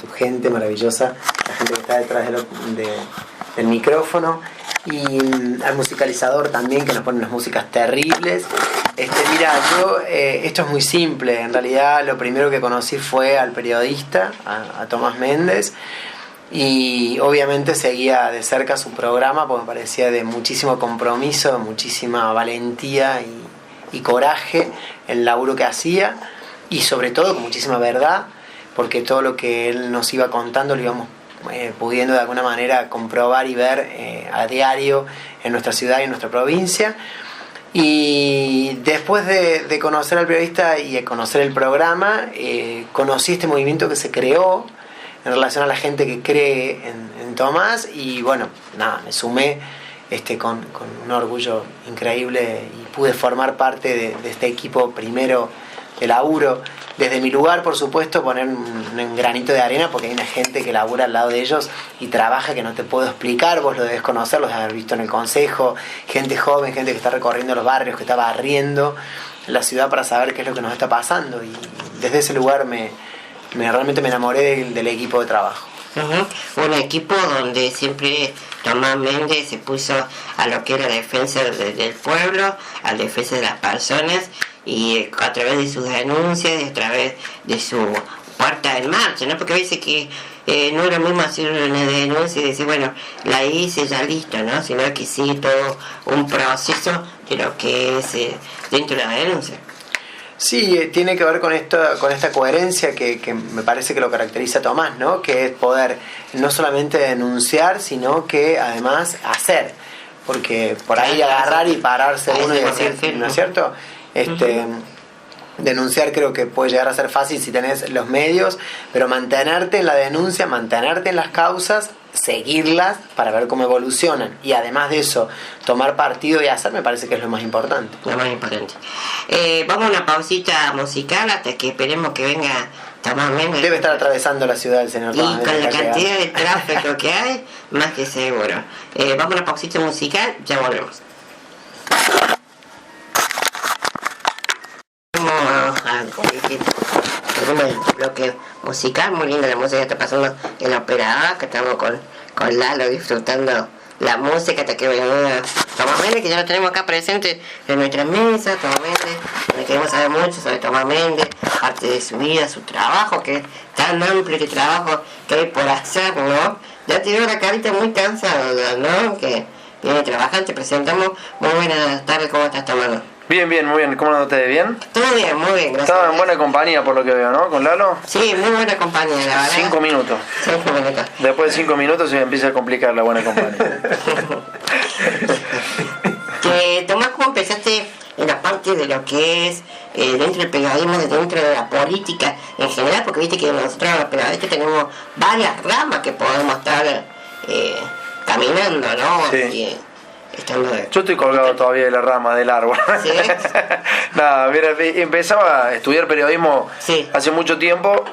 tu gente maravillosa, la gente que está detrás del micrófono, y al musicalizador también, que nos pone unas músicas terribles. Mira, esto es muy simple. En realidad lo primero que conocí fue al periodista, a Tomás Méndez, y obviamente seguía de cerca su programa porque me parecía de muchísimo compromiso, muchísima valentía y coraje el laburo que hacía, y sobre todo con muchísima verdad, porque todo lo que él nos iba contando lo íbamos pudiendo de alguna manera comprobar y ver a diario en nuestra ciudad y en nuestra provincia. Y después de conocer al periodista y de conocer el programa, conocí este movimiento que se creó en relación a la gente que cree en Tomás, y bueno, nada, me sumé con un orgullo increíble y pude formar parte de este equipo primero de laburo. Desde mi lugar, por supuesto, poner un granito de arena, porque hay una gente que labura al lado de ellos y trabaja que no te puedo explicar, vos lo debes conocer, lo debes haber visto en el consejo, gente joven, gente que está recorriendo los barrios, que está barriendo la ciudad para saber qué es lo que nos está pasando, y desde ese lugar realmente me enamoré del equipo de trabajo. Un equipo donde siempre Tomás Méndez se puso a lo que era la defensa del pueblo, a la defensa de las personas, y a través de sus denuncias y a través de su puerta en marcha, ¿no? Porque a veces que no es lo mismo hacer una denuncia y decir, bueno, la hice, ya listo, ¿no? Sino que sí, todo un proceso de lo que es dentro de la denuncia. Sí, tiene que ver con esta coherencia que me parece que lo caracteriza a Tomás, ¿no? Que es poder no solamente denunciar, sino que además hacer. Porque por ahí agarrar y pararse uno y decir, ¿no es cierto? Denunciar creo que puede llegar a ser fácil si tenés los medios, pero mantenerte en la denuncia, mantenerte en las causas, seguirlas para ver cómo evolucionan, y además de eso tomar partido y hacer, me parece que es lo más importante. Lo más importante. Vamos a una pausita musical hasta que esperemos que venga Tomás Méndez. Debe estar atravesando la ciudad del señor Tomás Méndez. Y con la cantidad de tráfico que hay, más que seguro. Vamos a una pausita musical, ya volvemos. Tenemos el bloque musical, muy linda la música que está pasando en la Ópera, que estamos con Lalo disfrutando la música hasta que venga Tomás Méndez, que ya lo tenemos acá presente en nuestra mesa. Tomás Méndez, donde queremos saber mucho sobre Tomás Méndez, parte de su vida, su trabajo, que es tan amplio este trabajo que hay por hacer, ¿no? Ya tiene una carita muy cansada, ¿no? Que viene trabajando, te presentamos. Muy buenas tardes, ¿cómo estás, Tomás? Bien, muy bien. ¿Cómo no te bien? Todo bien, muy bien, gracias. Estaba en buena compañía por lo que veo, ¿no? ¿Con Lalo? Sí, muy buena compañía, la verdad. 5 minutos. 5 minutos. Después de 5 minutos se me empieza a complicar la buena compañía. Tomás, ¿cómo empezaste en la parte de lo que es dentro del periodismo, dentro de la política en general? Porque viste que nosotros los periodistas tenemos varias ramas que podemos estar caminando, ¿no? Sí. Yo estoy colgado todavía de la rama del árbol. ¿Sí? Nada, mira, empezaba a estudiar periodismo hace mucho tiempo.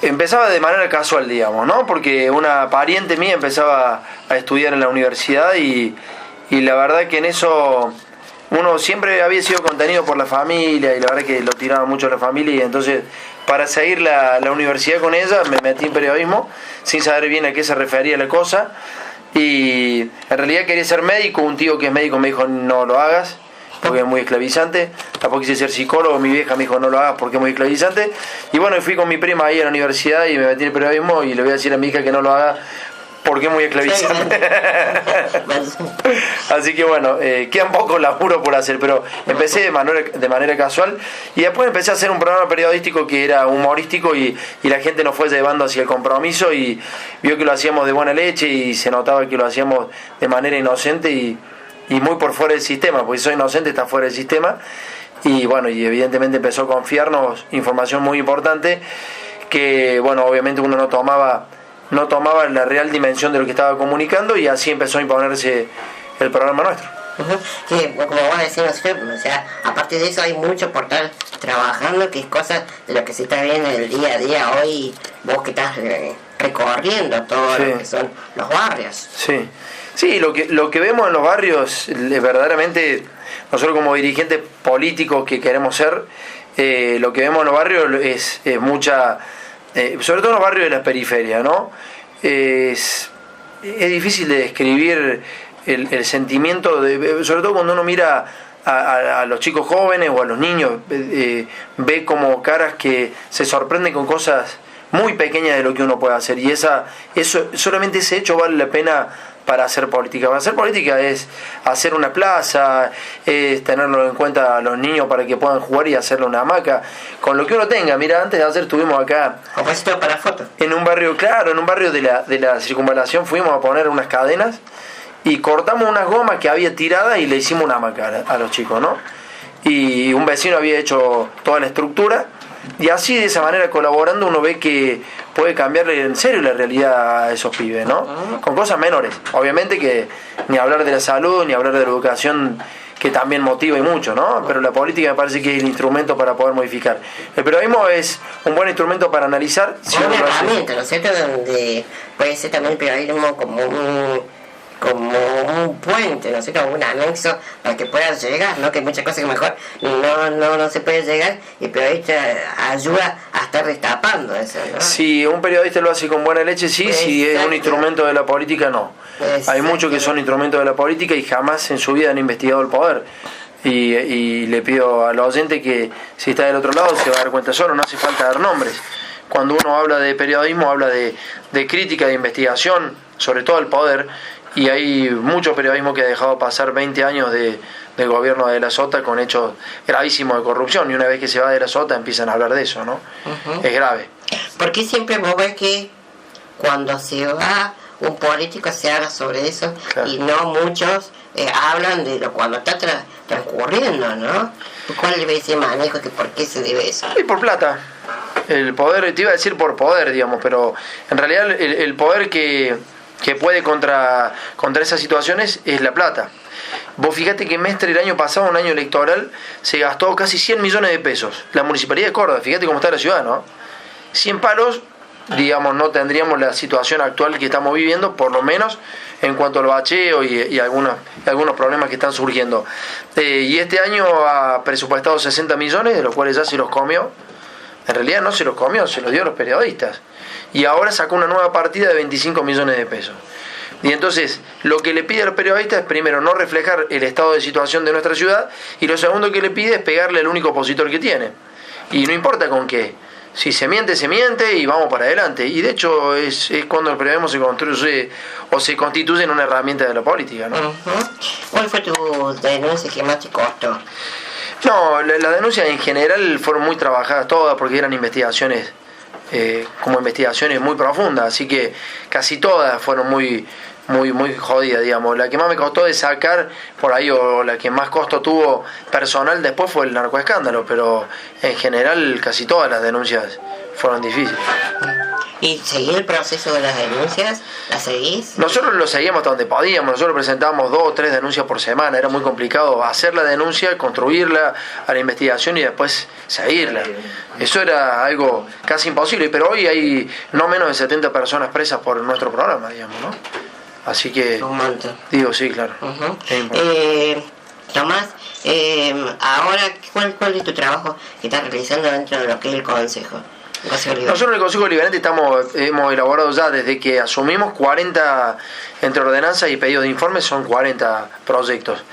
Empezaba de manera casual, digamos, ¿no? Porque una pariente mía empezaba a estudiar en la universidad y la verdad que en eso uno siempre había sido contenido por la familia, y la verdad que lo tiraba mucho a la familia, y entonces para seguir la universidad con ella me metí en periodismo sin saber bien a qué se refería la cosa. Y en realidad quería ser médico. Un tío que es médico me dijo no lo hagas porque es muy esclavizante. Tampoco quise ser psicólogo. Mi vieja me dijo no lo hagas porque es muy esclavizante. Y bueno, fui con mi prima ahí a la universidad y me metí en el periodismo, y le voy a decir a mi hija que no lo haga porque es muy esclavizante. Así que bueno, queda un poco laburo por hacer, pero empecé de manera casual, y después empecé a hacer un programa periodístico que era humorístico, y la gente nos fue llevando hacia el compromiso y vio que lo hacíamos de buena leche, y se notaba que lo hacíamos de manera inocente y muy por fuera del sistema, porque si soy inocente está fuera del sistema. Y bueno, y evidentemente empezó a confiarnos información muy importante que, bueno, obviamente uno no tomaba la real dimensión de lo que estaba comunicando, y así empezó a imponerse el programa nuestro. Sí, como vos decís, o sea, aparte de eso hay mucho por estar trabajando, que es cosas de lo que se está viendo en el día a día hoy, vos que estás recorriendo todo lo que son los barrios. Sí, lo que vemos en los barrios, verdaderamente, nosotros como dirigentes políticos que queremos ser, lo que vemos en los barrios es mucha sobre todo en los barrios de la periferia, ¿no? Es difícil de describir el sentimiento, sobre todo cuando uno mira a los chicos jóvenes o a los niños, ve como caras que se sorprenden con cosas muy pequeñas de lo que uno puede hacer, y solamente ese hecho vale la pena para hacer política. Para hacer política es hacer una plaza, es tenerlo en cuenta a los niños para que puedan jugar y hacerle una hamaca, con lo que uno tenga. Mira, antes de hacer estuvimos acá para fotos. En un barrio, claro, en un barrio de la Circunvalación, fuimos a poner unas cadenas y cortamos unas gomas que había tiradas y le hicimos una hamaca a los chicos, ¿no? Y un vecino había hecho toda la estructura, y así, de esa manera, colaborando, uno ve que puede cambiarle en serio la realidad a esos pibes, ¿no? Con cosas menores. Obviamente que ni hablar de la salud, ni hablar de la educación, que también motiva y mucho, ¿no? Pero la política me parece que es el instrumento para poder modificar. El periodismo es un buen instrumento para analizar. Es una herramienta, ¿no es cierto? Donde puede ser también el periodismo como un puente, ¿no sé, como un anexo para que puedas llegar, ¿no? Que hay muchas cosas que mejor no se puede llegar, y el periodista ayuda a estar destapando eso, ¿no? Si un periodista lo hace con buena leche, sí. Si es un instrumento de la política, no. Hay muchos que son instrumentos de la política y jamás en su vida han investigado el poder. Y le pido al oyente que, si está del otro lado, se va a dar cuenta solo, no hace falta dar nombres. Cuando uno habla de periodismo, habla de crítica, de investigación, sobre todo el poder. Y hay mucho periodismo que ha dejado pasar 20 años del gobierno de la Sota con hechos gravísimos de corrupción, y una vez que se va de la Sota empiezan a hablar de eso, ¿no? Uh-huh. Es grave. ¿Por qué siempre vos ves que cuando se va un político se habla sobre eso? Claro. Y no muchos hablan de lo cuando está transcurriendo, ¿no? ¿Cuál debe ser el manejo? ¿Por qué se debe eso? Y por plata. El poder, te iba a decir por poder, digamos, pero en realidad el poder que puede contra esas situaciones es la plata. Vos fíjate que Mestre el año pasado, un año electoral, se gastó casi 100 millones de pesos. La Municipalidad de Córdoba, fíjate cómo está la ciudad, ¿no? 100 palos, digamos, no tendríamos la situación actual que estamos viviendo, por lo menos en cuanto al bacheo y algunos problemas que están surgiendo. Y este año ha presupuestado 60 millones, de los cuales ya se los comió. En realidad no se los comió, se los dio a los periodistas. Y ahora sacó una nueva partida de 25 millones de pesos. Y entonces, lo que le pide a los periodistas es, primero, no reflejar el estado de situación de nuestra ciudad, y lo segundo que le pide es pegarle al único opositor que tiene. Y no importa con qué. Si se miente y vamos para adelante. Y de hecho es cuando el periodismo se construye o se constituye en una herramienta de la política, ¿no? Uh-huh. ¿Cuál fue tu denuncia que más te costó? No, las denuncias en general fueron muy trabajadas todas, porque eran investigaciones como investigaciones muy profundas, así que casi todas fueron muy jodidas, digamos. La que más me costó de sacar por ahí, o la que más costo tuvo personal después, fue el narcoescándalo, pero en general casi todas las denuncias fueron difíciles. ¿Y seguir el proceso de las denuncias? ¿Las seguís? Nosotros lo seguíamos hasta donde podíamos. Nosotros presentábamos 2 o 3 denuncias por semana. Era muy complicado hacer la denuncia, construirla a la investigación y después seguirla. Eso era algo casi imposible, pero hoy hay no menos de 70 personas presas por nuestro programa, digamos, ¿no? Así que... Un montón. Digo, sí, claro. Uh-huh. Tomás, ahora, ¿cuál es tu trabajo que estás realizando dentro de lo que es el Consejo? Nosotros en el Consejo Deliberante hemos elaborado ya, desde que asumimos, 40, entre ordenanzas y pedidos de informes, son 40 proyectos.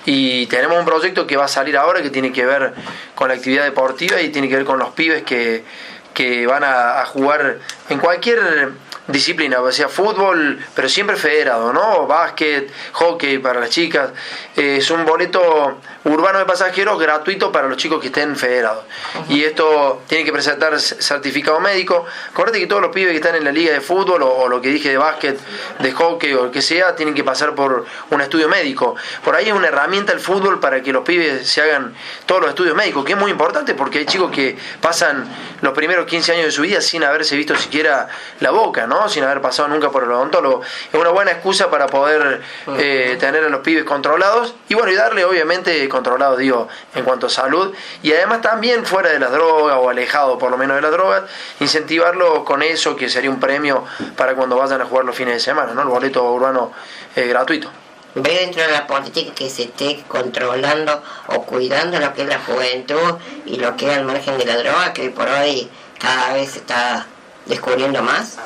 Y tenemos un proyecto que va a salir ahora, que tiene que ver con la actividad deportiva y tiene que ver con los pibes que van a jugar en cualquier disciplina, o sea, fútbol, pero siempre federado, ¿no? Básquet, hockey para las chicas. Es un boleto urbano de pasajeros gratuito para los chicos que estén federados. Uh-huh. Y esto tiene que presentar certificado médico. Acuérdate que todos los pibes que están en la liga de fútbol, o lo que dije de básquet, de hockey o lo que sea, tienen que pasar por un estudio médico. Por ahí es una herramienta el fútbol para que los pibes se hagan todos los estudios médicos, que es muy importante, porque hay chicos que pasan los primeros 15 años de su vida sin haberse visto siquiera la boca, ¿no? Sin haber pasado nunca por el odontólogo. Es una buena excusa para poder tener a los pibes controlados, y bueno, y darle, obviamente, controlados, digo, en cuanto a salud, y además también fuera de las drogas, o alejado por lo menos de las drogas, incentivarlo con eso, que sería un premio para cuando vayan a jugar los fines de semana, ¿no? El boleto urbano gratuito. ¿Ve dentro de la política que se esté controlando o cuidando lo que es la juventud y lo que es al margen de la droga, que por hoy cada vez está descubriendo más?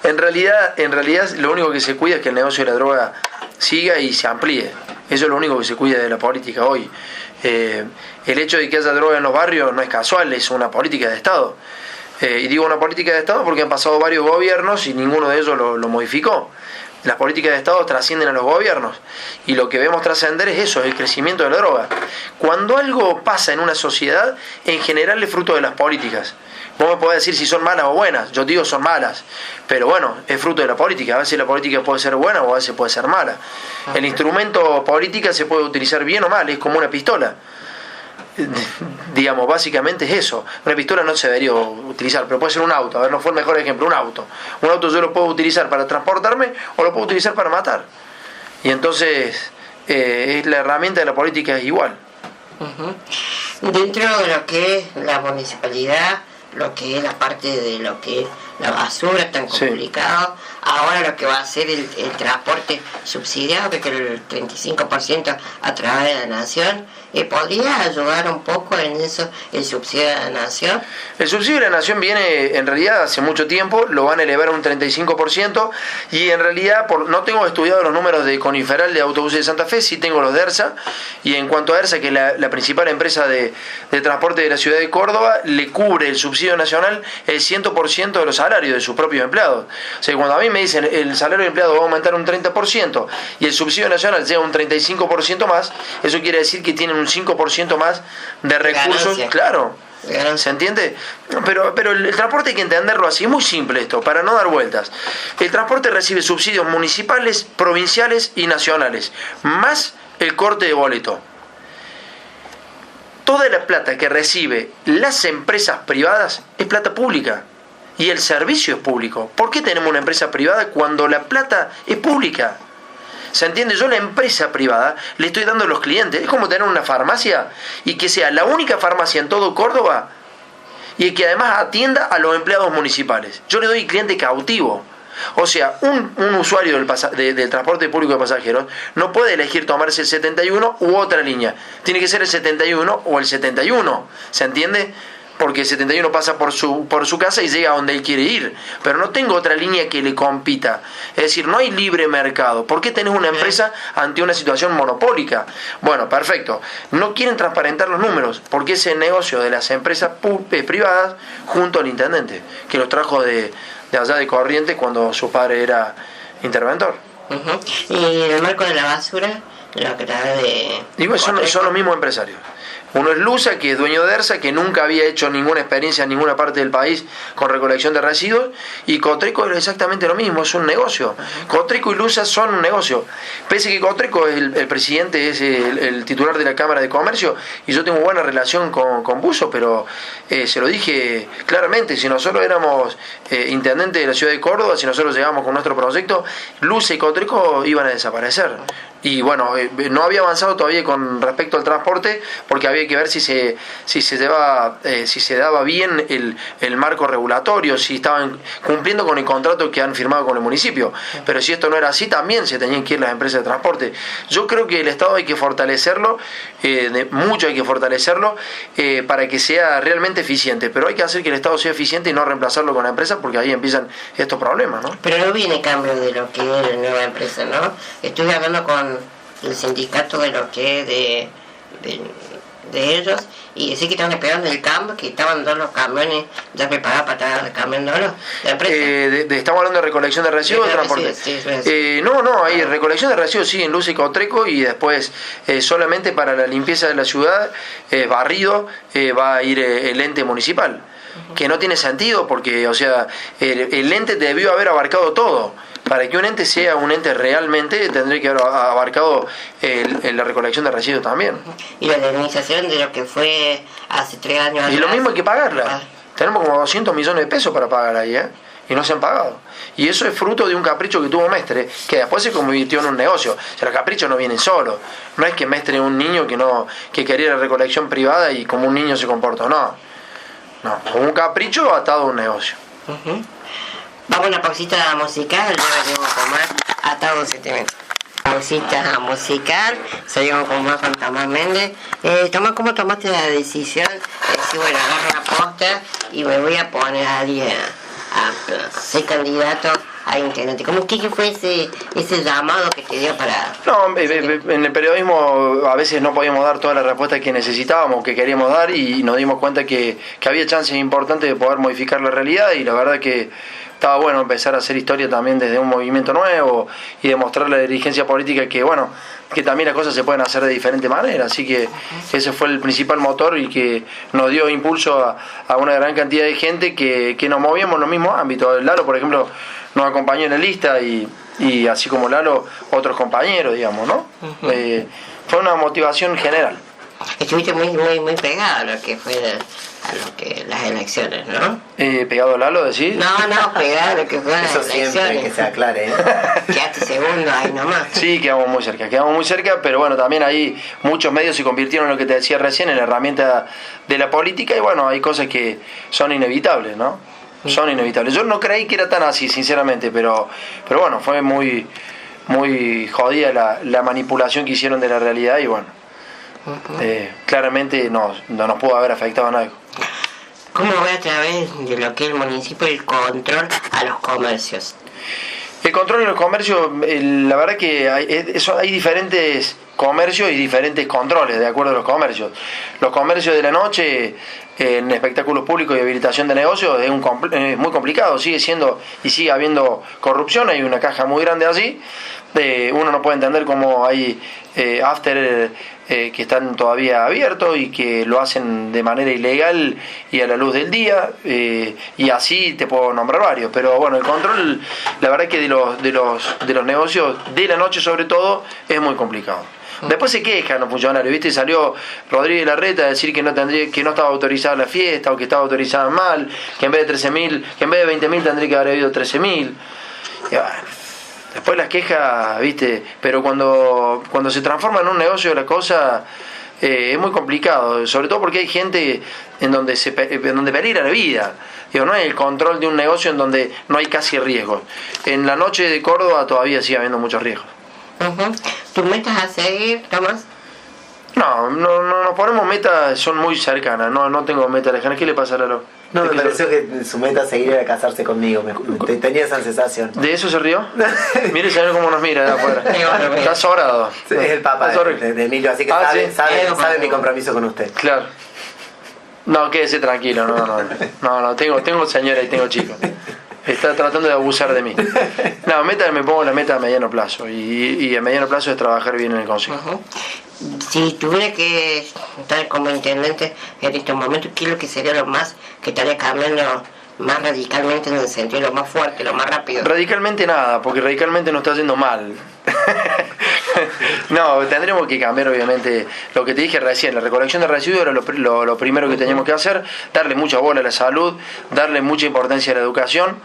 En realidad lo único que se cuida es que el negocio de la droga siga y se amplíe. Eso es lo único que se cuida de la política hoy. El hecho de que haya droga en los barrios no es casual, es una política de Estado. Y digo una política de Estado porque han pasado varios gobiernos y ninguno de ellos lo modificó. Las políticas de Estado trascienden a los gobiernos y lo que vemos trascender es eso, el crecimiento de la droga. Cuando algo pasa en una sociedad, en general es fruto de las políticas. Vos me podés decir si son malas o buenas, yo digo son malas, pero bueno, es fruto de la política. A veces la política puede ser buena o a veces puede ser mala. El instrumento política se puede utilizar bien o mal, es como una pistola. Digamos, básicamente es eso. Una pistola no se debería utilizar, pero puede ser un auto. A ver, no fue el mejor ejemplo, un auto. Un auto yo lo puedo utilizar para transportarme o lo puedo utilizar para matar. Y entonces es la herramienta de la política es igual. Dentro de lo que es la municipalidad, lo que es la parte de lo que es la basura tan complicado, ahora lo que va a ser el transporte subsidiado, que el 35% a través de la nación, ¿podría ayudar un poco en eso el subsidio de la nación? El subsidio de la nación viene en realidad hace mucho tiempo, lo van a elevar a un 35% y en realidad no tengo estudiado los números de Coniferal de Autobuses de Santa Fe, sí tengo los de ERSA, y en cuanto a ERSA, que es la principal empresa de transporte de la ciudad de Córdoba, le cubre el subsidio nacional el 100% de los salarios de sus propios empleados. O sea, cuando a mí me dicen el salario de empleado va a aumentar un 30% y el subsidio nacional llega un 35% más, eso quiere decir que tienen un 5% más de recursos. Ganancia. Claro. ¿Se entiende? Pero el transporte hay que entenderlo así, es muy simple esto, para no dar vueltas. El transporte recibe subsidios municipales, provinciales y nacionales, más el corte de boleto. Toda la plata que recibe las empresas privadas es plata pública y el servicio es público. ¿Por qué tenemos una empresa privada cuando la plata es pública? ¿Se entiende? Yo a la empresa privada le estoy dando a los clientes. Es como tener una farmacia y que sea la única farmacia en todo Córdoba y que además atienda a los empleados municipales. Yo le doy cliente cautivo. O sea, un usuario del transporte público de pasajeros no puede elegir tomarse el 71 u otra línea. Tiene que ser el 71 o el 71. ¿Se entiende? Porque el 71 pasa por su casa y llega a donde él quiere ir. Pero no tengo otra línea que le compita. Es decir, no hay libre mercado. ¿Por qué tenés una empresa ante una situación monopólica? Bueno, perfecto. No quieren transparentar los números, porque es el negocio de las empresas privadas junto al intendente, que los trajo de allá de Corrientes cuando su padre era interventor. Y en el marco de la basura, lo que está de... Digo, son los mismos empresarios. Uno es Lusa, que es dueño de ERSA, que nunca había hecho ninguna experiencia en ninguna parte del país con recolección de residuos, y Cotreco es exactamente lo mismo, es un negocio. Cotreco y Lusa son un negocio. Pese que Cotreco es el presidente, es el titular de la Cámara de Comercio, y yo tengo buena relación con Buzo, pero se lo dije claramente, si nosotros éramos intendentes de la ciudad de Córdoba, si nosotros llegamos con nuestro proyecto, Lusa y Cotreco iban a desaparecer. Y bueno, no había avanzado todavía con respecto al transporte, porque había que ver si se daba bien el marco regulatorio, si estaban cumpliendo con el contrato que han firmado con el municipio. Pero si esto no era así, también se tenían que ir las empresas de transporte. Yo creo que el Estado hay que fortalecerlo, mucho hay que fortalecerlo, para que sea realmente eficiente. Pero hay que hacer que el Estado sea eficiente y no reemplazarlo con la empresa, porque ahí empiezan estos problemas, ¿no? Pero no viene cambio de lo que es la nueva empresa, ¿no? Estuve hablando con el sindicato de lo que es de ellos, y decir que estaban esperando el cambio, que estaban todos los camiones ya preparados para estar el camión de oro. Estamos hablando de recolección de residuos o transporte. No, hay recolección de residuos sí en Lusa y Cotreco, y después solamente para la limpieza de la ciudad, barrido, va a ir el ente municipal. Que no tiene sentido porque, o sea, el ente debió haber abarcado todo. Para que un ente sea un ente realmente, tendría que haber abarcado la recolección de residuos también. Y la indemnización de lo que fue hace 3 años atrás. Y lo mismo hay que pagarla. Tenemos como 200 millones de pesos para pagar ahí, y no se han pagado. Y eso es fruto de un capricho que tuvo Mestre, que después se convirtió en un negocio. O sea, los caprichos no vienen solos. No es que Mestre es un niño que quería la recolección privada y como un niño se comportó. No, como un capricho atado a un negocio. Vamos a una pausita musical, luego venimos con más Atado a un Sentimiento. Pausita musical, seguimos con más con Tomás Méndez. Tomás, ¿cómo tomaste la decisión de decir, bueno, agarro la posta y me voy a poner a alguien a ser candidato a intendente. ¿Cómo que fue ese llamado que te dio para...? No, en el periodismo a veces no podíamos dar todas las respuestas que necesitábamos, que queríamos dar, y nos dimos cuenta que había chances importantes de poder modificar la realidad, y la verdad que estaba bueno empezar a hacer historia también desde un movimiento nuevo y demostrar a la dirigencia política que bueno, que también las cosas se pueden hacer de diferente manera. Así que ese fue el principal motor y que nos dio impulso a una gran cantidad de gente que nos movíamos en los mismos ámbitos. Lalo, por ejemplo, nos acompañó en la lista y así como Lalo, otros compañeros, digamos, ¿no? Fue una motivación general. Estuviste muy pegado a lo que fue las elecciones, ¿no? ¿Pegado a Lalo, decís? No, pegado a lo que fue las Eso elecciones. siempre, que se aclare, ¿eh? Quedaste segundo ahí nomás. Sí, quedamos muy cerca, pero bueno, también ahí muchos medios se convirtieron en lo que te decía recién, en la herramienta de la política, y bueno, hay cosas que son inevitables, ¿no? Son inevitables. Yo no creí que era tan así, sinceramente, pero bueno, fue muy jodida la manipulación que hicieron de la realidad, y bueno, claramente no nos pudo haber afectado a nadie. ¿Cómo ve a través de lo que es el municipio el control a los comercios? El control de los comercios, la verdad que hay diferentes comercios y diferentes controles de acuerdo a los comercios. Los comercios de la noche en espectáculos públicos y habilitación de negocios es muy complicado, sigue siendo y sigue habiendo corrupción, hay una caja muy grande allí. Uno no puede entender cómo hay after que están todavía abiertos y que lo hacen de manera ilegal y a la luz del día, y así te puedo nombrar varios, pero bueno, el control, la verdad que de los negocios de la noche sobre todo es muy complicado. Después se quejan los funcionarios, ¿viste? Salió Rodríguez Larreta a decir que no estaba autorizada la fiesta, o que estaba autorizada mal, que en vez de 13.000, que en vez de 20.000 tendría que haber habido 13.000. Después las quejas, ¿viste? Pero cuando se transforma en un negocio la cosa es muy complicado, sobre todo porque hay gente en donde peligra la vida. Digo, no hay el control de un negocio en donde no hay casi riesgos. En la noche de Córdoba todavía sigue habiendo muchos riesgos. ¿Tus metas a seguir, Tomás? No nos ponemos metas, son muy cercanas, no tengo metas lejanas. ¿Qué le pasa a Lalo? No, me pareció que su meta seguir era casarse conmigo, tenía esa sensación. ¿De eso se rió? Mire, señor, cómo nos mira de afuera. Está sobrado. Sí, es el papá de Emilio, así que sabe mi compromiso con usted. Claro. No, quédese tranquilo, no, tengo señora y tengo chicos. Está tratando de abusar de mí. No, me pongo la meta a mediano plazo, y a mediano plazo es trabajar bien en el consejo. Si tuviera que estar como intendente en estos momentos, ¿qué es lo que sería lo más que estaría cambiando más radicalmente, en el sentido lo más fuerte, lo más rápido? Radicalmente nada, porque radicalmente nos está yendo mal. No, tendremos que cambiar obviamente lo que te dije recién, la recolección de residuos era lo primero que teníamos que hacer, darle mucha bola a la salud, darle mucha importancia a la educación,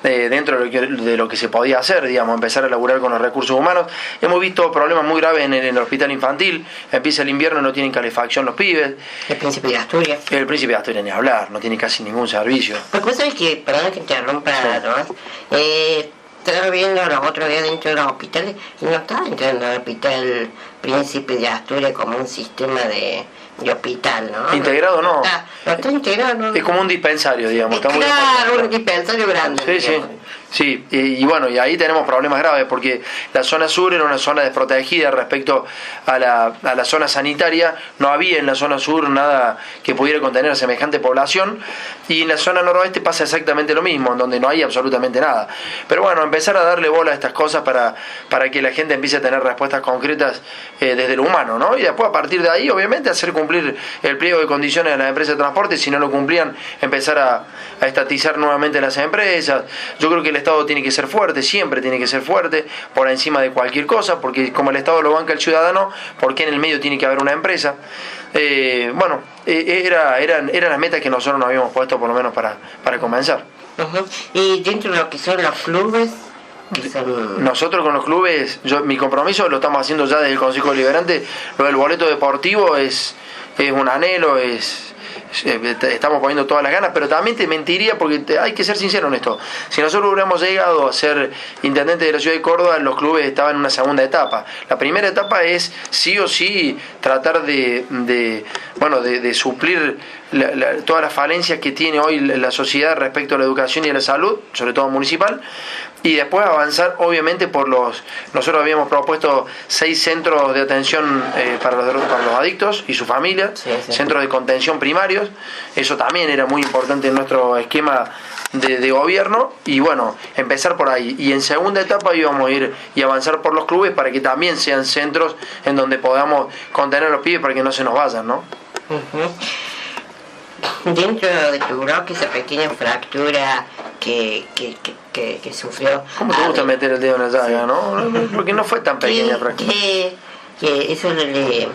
dentro de lo que se podía hacer, digamos, empezar a laburar con los recursos humanos. Hemos visto problemas muy graves en el hospital infantil, empieza el invierno, no tienen calefacción los pibes. El Príncipe de Asturias. El Príncipe de Asturias ni hablar, no tiene casi ningún servicio. Porque vos sabés que, perdón que interrumpa, Tomás, estaba viendo los otros días dentro de los hospitales y no estaba entrando al hospital Príncipe de Asturias como un sistema de hospital, ¿no? Integrado no. No está integrado, ¿no? Es como un dispensario, digamos. Claro, un dispensario grande. Sí, y bueno, y ahí tenemos problemas graves porque la zona sur era una zona desprotegida respecto a la zona sanitaria, no había en la zona sur nada que pudiera contener a semejante población, y en la zona noroeste pasa exactamente lo mismo, en donde no hay absolutamente nada. Pero bueno, empezar a darle bola a estas cosas para que la gente empiece a tener respuestas concretas desde lo humano, ¿no? Y después a partir de ahí, obviamente, hacer cumplir el pliego de condiciones de las empresas de transporte. Si no lo cumplían, empezar a estatizar nuevamente las empresas. Yo creo que el Estado tiene que ser fuerte, siempre tiene que ser fuerte, por encima de cualquier cosa, porque como el Estado lo banca el ciudadano, ¿por qué en el medio tiene que haber una empresa? Bueno, eran las metas que nosotros nos habíamos puesto, por lo menos para comenzar. Y dentro de lo que son los clubes, nosotros con los clubes, mi compromiso lo estamos haciendo ya desde el Consejo Deliberante. Lo del boleto deportivo es un anhelo, estamos poniendo todas las ganas, pero también te mentiría, porque hay que ser sincero en esto. Si nosotros hubiéramos llegado a ser intendente de la ciudad de Córdoba, los clubes estaban en una segunda etapa. La primera etapa es sí o sí tratar de suplir todas las falencias que tiene hoy la sociedad respecto a la educación y a la salud, sobre todo municipal, y después avanzar obviamente nosotros habíamos propuesto 6 centros de atención para los adictos y sus familias, Sí. centros de contención primarios, eso también era muy importante en nuestro esquema de gobierno, y bueno, empezar por ahí, y en segunda etapa íbamos a ir y avanzar por los clubes para que también sean centros en donde podamos contener a los pibes para que no se nos vayan, ¿no? Dentro de tu bloque, esa pequeña fractura que sufrió. ¿Cómo te gusta meter el dedo en la llaga, no? Porque no fue tan pequeña fractura. Que eso le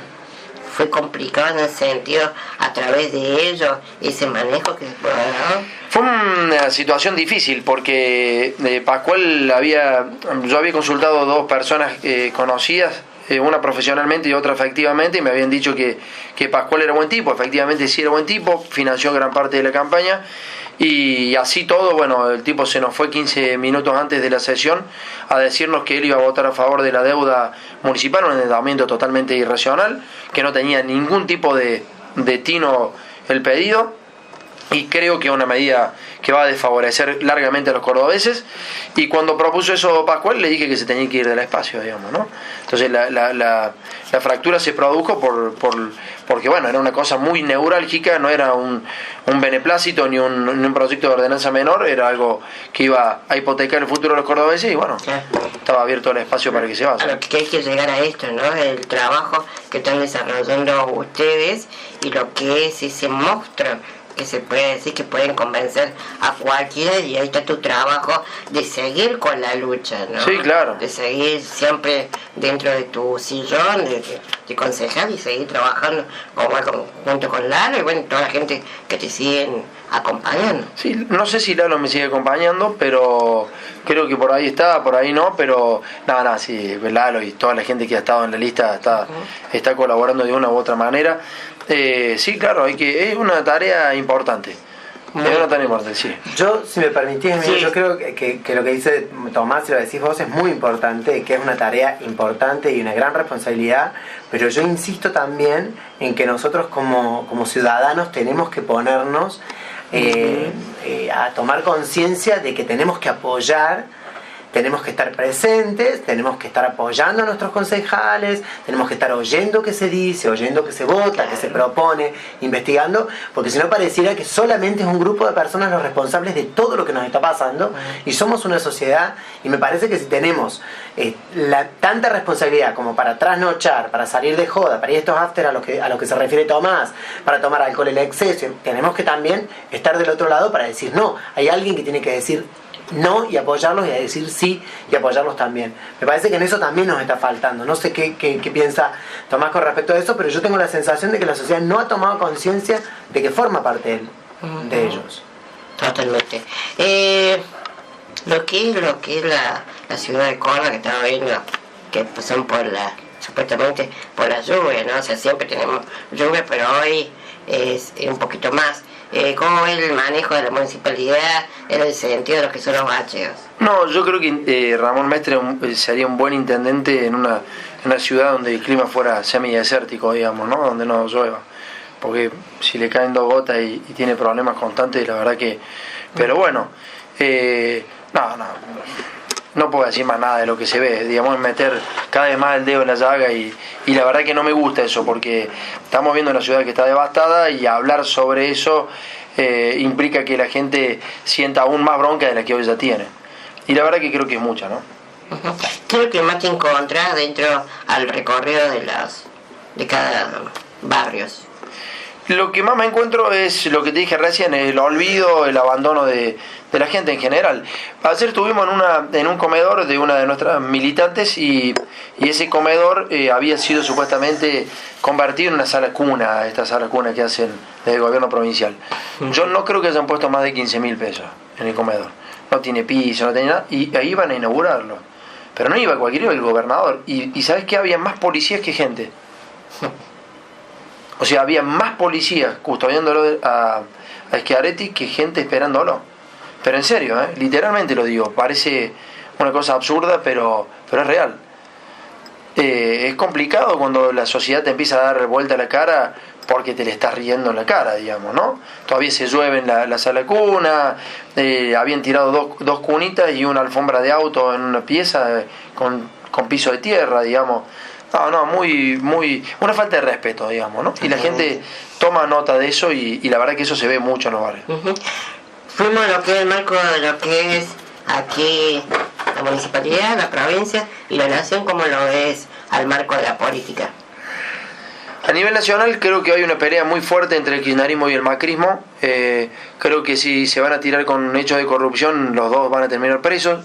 fue complicado en el sentido, a través de ello, ese manejo que se puede dar. Fue una situación difícil porque Pascual yo había consultado 2 personas conocidas, una profesionalmente y otra efectivamente, y me habían dicho que Pascual era buen tipo. Efectivamente sí era buen tipo, financió gran parte de la campaña, y así todo, bueno, el tipo se nos fue 15 minutos antes de la sesión a decirnos que él iba a votar a favor de la deuda municipal, un endeudamiento totalmente irracional, que no tenía ningún tipo de tino el pedido, y creo que es una medida que va a desfavorecer largamente a los cordobeses. Y cuando propuso eso Pascual, le dije que se tenía que ir del espacio, digamos, ¿no? Entonces la fractura se produjo porque bueno, era una cosa muy neurálgica, no era un beneplácito ni un proyecto de ordenanza menor, era algo que iba a hipotecar el futuro de los cordobeses, y bueno, estaba abierto el espacio para que se vaya. A lo que hay que llegar a esto, ¿no? El trabajo que están desarrollando ustedes y lo que es ese monstruo que se puede decir que pueden convencer a cualquiera, y ahí está tu trabajo de seguir con la lucha, ¿no? Sí, claro. De seguir siempre dentro de tu sillón de concejal, y seguir trabajando junto con Lalo y bueno, toda la gente que te siguen acompañando. Sí, no sé si Lalo me sigue acompañando, pero creo que por ahí está, por ahí no, pero nada, sí, Lalo y toda la gente que ha estado en la lista está colaborando de una u otra manera. Sí, claro, es una tarea importante. Es una tarea importante, sí. Yo, si me permitís, Sí. yo creo que lo que dice Tomás y lo decís vos es muy importante, que es una tarea importante y una gran responsabilidad, pero yo insisto también en que nosotros como ciudadanos tenemos que ponernos a tomar conciencia de que tenemos que apoyar, tenemos que estar presentes, tenemos que estar apoyando a nuestros concejales, tenemos que estar oyendo qué se dice, oyendo qué se vota, qué se propone, investigando, porque si no pareciera que solamente es un grupo de personas los responsables de todo lo que nos está pasando, y somos una sociedad, y me parece que si tenemos tanta responsabilidad como para trasnochar, para salir de joda, para ir a estos after a lo que se refiere Tomás, para tomar alcohol en exceso, tenemos que también estar del otro lado para decir no, hay alguien que tiene que decir no y apoyarlos, y a decir sí y apoyarlos también. Me parece que en eso también nos está faltando. No sé qué piensa Tomás con respecto a eso, pero yo tengo la sensación de que la sociedad no ha tomado conciencia de que forma parte de ellos. Totalmente. Lo que es la ciudad de Córdoba, que estaba viendo que pasan supuestamente por la lluvia, ¿no? O sea, siempre tenemos lluvia, pero hoy es un poquito más. ¿Cómo es el manejo de la municipalidad en el sentido de lo que son los bacheos? No, yo creo que Ramón Mestre sería un buen intendente en una ciudad donde el clima fuera semidesértico, digamos, ¿no? Donde no llueva. Porque si le caen 2 gotas y tiene problemas constantes, la verdad que... Pero bueno, no puedo decir más nada de lo que se ve, digamos, es meter cada vez más el dedo en la llaga, y la verdad que no me gusta eso, porque estamos viendo una ciudad que está devastada, y hablar sobre eso implica que la gente sienta aún más bronca de la que hoy ya tiene, y la verdad que creo que es mucha, ¿no? ¿Qué es lo que más te encontrás dentro al recorrido de cada barrios? Lo que más me encuentro es lo que te dije recién, el olvido, el abandono de la gente en general. Ayer estuvimos en un comedor de una de nuestras militantes, y ese comedor había sido supuestamente convertido en una sala cuna, esta sala cuna que hacen desde el gobierno provincial. Yo no creo que hayan puesto más de 15.000 pesos en el comedor. No tiene piso, no tiene nada, y ahí iban a inaugurarlo. Pero no iba cualquiera, iba el gobernador. Y ¿sabes qué? Había más policías que gente. O sea, había más policías custodiándolo a Schiaretti que gente esperándolo. Pero en serio, literalmente lo digo. Parece una cosa absurda, pero es real. Es complicado cuando la sociedad te empieza a dar vuelta a la cara porque te le estás riendo en la cara, digamos, ¿no? Todavía se llueve en la sala de cuna, habían tirado dos cunitas y una alfombra de auto en una pieza con piso de tierra, digamos. No, muy, una falta de respeto, digamos, ¿no? Y la gente toma nota de eso y la verdad que eso se ve mucho en los barrios. Fuimos a lo que es el marco de lo que es aquí la municipalidad, la provincia y la nación, como lo es al marco de la política. A nivel nacional creo que hay una pelea muy fuerte entre el kirchnerismo y el macrismo. Creo que si se van a tirar con hechos de corrupción, los dos van a terminar presos.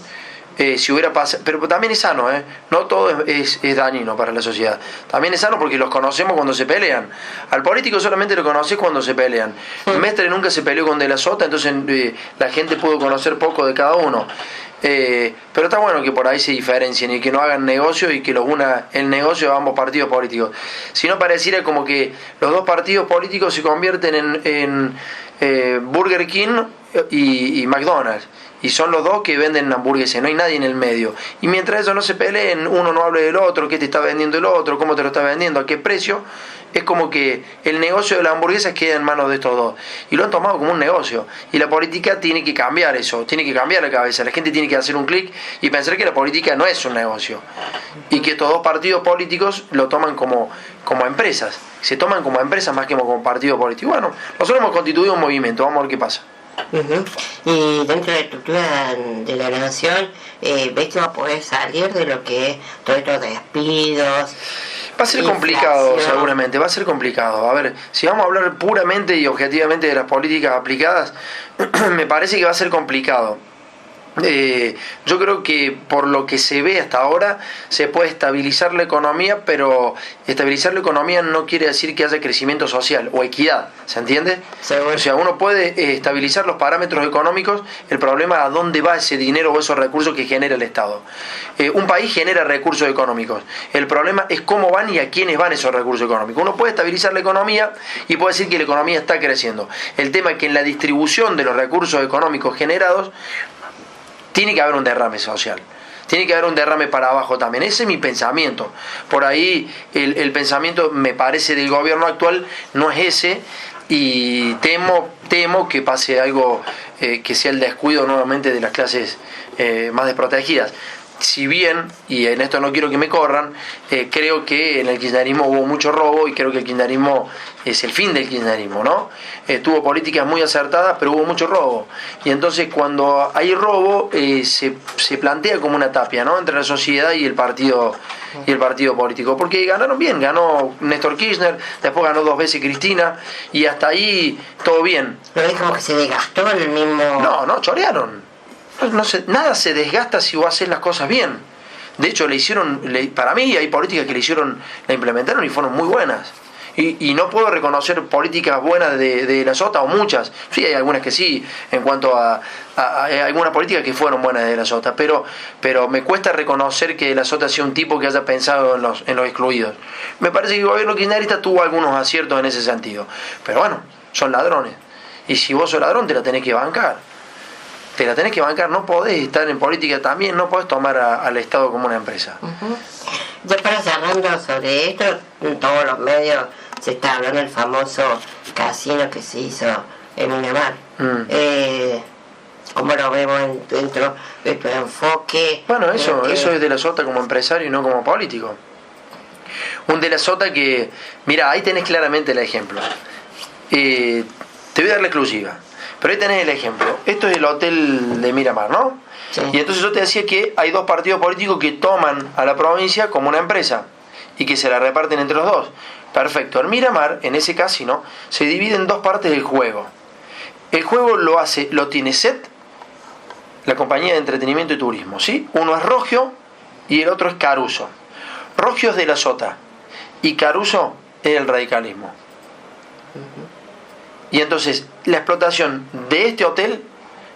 Si hubiera pasado, pero también es sano, no todo es dañino para la sociedad. También es sano porque los conocemos cuando se pelean. Al político solamente lo conoces cuando se pelean. Mestre nunca se peleó con De la Sota, entonces la gente pudo conocer poco de cada uno. Pero está bueno que por ahí se diferencien y que no hagan negocio y que los una el negocio a ambos partidos políticos. Si no, pareciera como que los dos partidos políticos se convierten en Burger King y McDonald's. Y son los dos que venden hamburguesas, no hay nadie en el medio. Y mientras eso no se peleen, uno no hable del otro, qué te está vendiendo el otro, cómo te lo está vendiendo, a qué precio, es como que el negocio de las hamburguesas queda en manos de estos dos. Y lo han tomado como un negocio. Y la política tiene que cambiar eso, tiene que cambiar la cabeza. La gente tiene que hacer un clic y pensar que la política no es un negocio. Y que estos dos partidos políticos lo toman como empresas. Se toman como empresas más que como partido político. Bueno, nosotros hemos constituido un movimiento, vamos a ver qué pasa. Y dentro de la estructura de la nación, ¿ves que va a poder salir de lo que es todos estos despidos? Va a ser complicado, seguramente, va a ser complicado. A ver, si vamos a hablar puramente y objetivamente de las políticas aplicadas, me parece que va a ser complicado. Yo creo que por lo que se ve hasta ahora se puede estabilizar la economía, pero estabilizar la economía no quiere decir que haya crecimiento social o equidad, ¿se entiende? Seguro. O sea, uno puede estabilizar los parámetros económicos, el problema es a dónde va ese dinero o esos recursos que genera el Estado. Un país genera recursos económicos, el problema es cómo van y a quiénes van esos recursos económicos. Uno puede estabilizar la economía y puede decir que la economía está creciendo. El tema es que en la distribución de los recursos económicos generados tiene que haber un derrame social. Tiene que haber un derrame para abajo también. Ese es mi pensamiento. Por ahí el pensamiento, me parece, del gobierno actual no es ese. Y temo que pase algo que sea el descuido nuevamente de las clases más desprotegidas. Si bien, y en esto no quiero que me corran, creo que en el kirchnerismo hubo mucho robo y creo que el kirchnerismo es el fin del kirchnerismo, ¿no? Tuvo políticas muy acertadas, pero hubo mucho robo. Y entonces cuando hay robo se plantea como una tapia, ¿no? Entre la sociedad y el partido político. Porque ganaron bien, ganó Néstor Kirchner, después ganó 2 veces Cristina y hasta ahí todo bien. ¿No es como que se desgastó en el mismo...? No, chorearon. Nada se desgasta si vos haces las cosas bien. De hecho, para mí hay políticas que la implementaron y fueron muy buenas. Y no puedo reconocer políticas buenas de la Sota, o muchas. Sí, hay algunas que sí, en cuanto a algunas políticas que fueron buenas de la Sota, pero me cuesta reconocer que de la Sota sea un tipo que haya pensado en los excluidos. Me parece que el gobierno kirchnerista tuvo algunos aciertos en ese sentido. Pero bueno, son ladrones. Y si vos sos ladrón, te la tenés que bancar. No podés estar en política también, no podés tomar al Estado como una empresa. Ya para cerrando sobre esto, en todos los medios se está hablando del famoso casino que se hizo en Miramar. ¿Cómo lo vemos dentro de tu enfoque? Bueno, eso es De la Sota como empresario y no como político. Un De la Sota que, mira, ahí tenés claramente el ejemplo. Te voy a dar la exclusiva. Pero ahí tenés el ejemplo. Esto es el hotel de Miramar, ¿no? Sí. Y entonces yo te decía que hay 2 partidos políticos que toman a la provincia como una empresa y que se la reparten entre los dos. Perfecto. El Miramar, en ese casino, se divide en 2 partes del juego. El juego lo tiene SET, la compañía de entretenimiento y turismo, ¿sí? Uno es Rogio y el otro es Caruso. Rogio es De la Sota y Caruso es el radicalismo. Y entonces la explotación de este hotel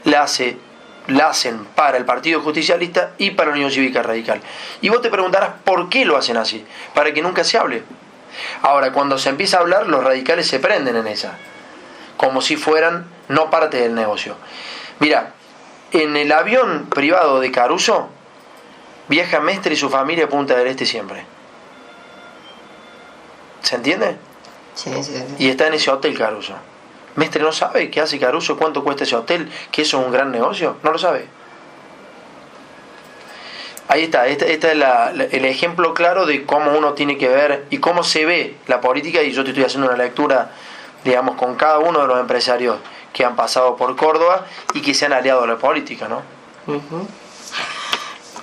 la hacen para el Partido Justicialista y para la Unión Cívica Radical. Y vos te preguntarás por qué lo hacen así, para que nunca se hable. Ahora, cuando se empieza a hablar, los radicales se prenden en esa, como si fueran no parte del negocio. Mira, en el avión privado de Caruso viaja Mestre y su familia a Punta del Este siempre. ¿Se entiende? Sí, sí, sí. Y está en ese hotel Caruso. Mestre no sabe qué hace Caruso, cuánto cuesta ese hotel, que eso es un gran negocio, no lo sabe. Ahí está, este es el ejemplo claro de cómo uno tiene que ver y cómo se ve la política, y yo te estoy haciendo una lectura, digamos, con cada uno de los empresarios que han pasado por Córdoba y que se han aliado a la política, ¿no? Ujú.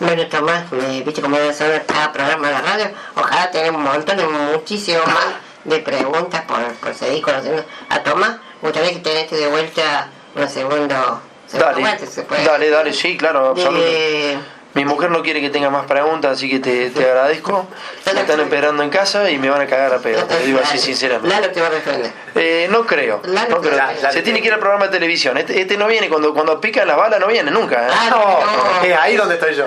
Bueno, Tomás, viste cómo debe ser cada programa de la radio. Ojalá tener un montón, muchísimo más de preguntas por seguir conociendo a Tomás. Me gustaría que tenés de vuelta un segundo vuelta, ¿se puede? Dale, sí, claro, absolutamente. Mi mujer no quiere que tenga más preguntas, así que te agradezco. Me están esperando en casa y me van a cagar a pedo, te digo así sinceramente. Lalo te va a defender. No creo. Se tiene que ir al programa de televisión. Este no viene, cuando pican las balas no viene nunca. No, es ahí donde estoy yo.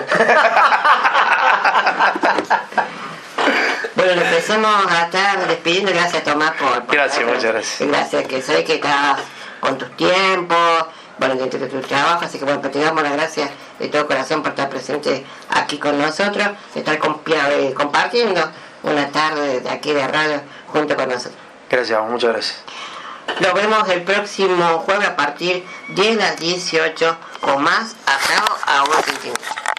Bueno, empecemos a estar despidiendo. Gracias, Tomás, por Gracias, muchas gracias. Gracias, que sé que estás con tus tiempos, bueno, dentro de tu trabajo, así que bueno, te damos las gracias de todo corazón por estar presente aquí con nosotros, de estar compartiendo una tarde de aquí de radio junto con nosotros. Gracias, muchas gracias. Nos vemos el próximo jueves a partir de las 18 con más acá a un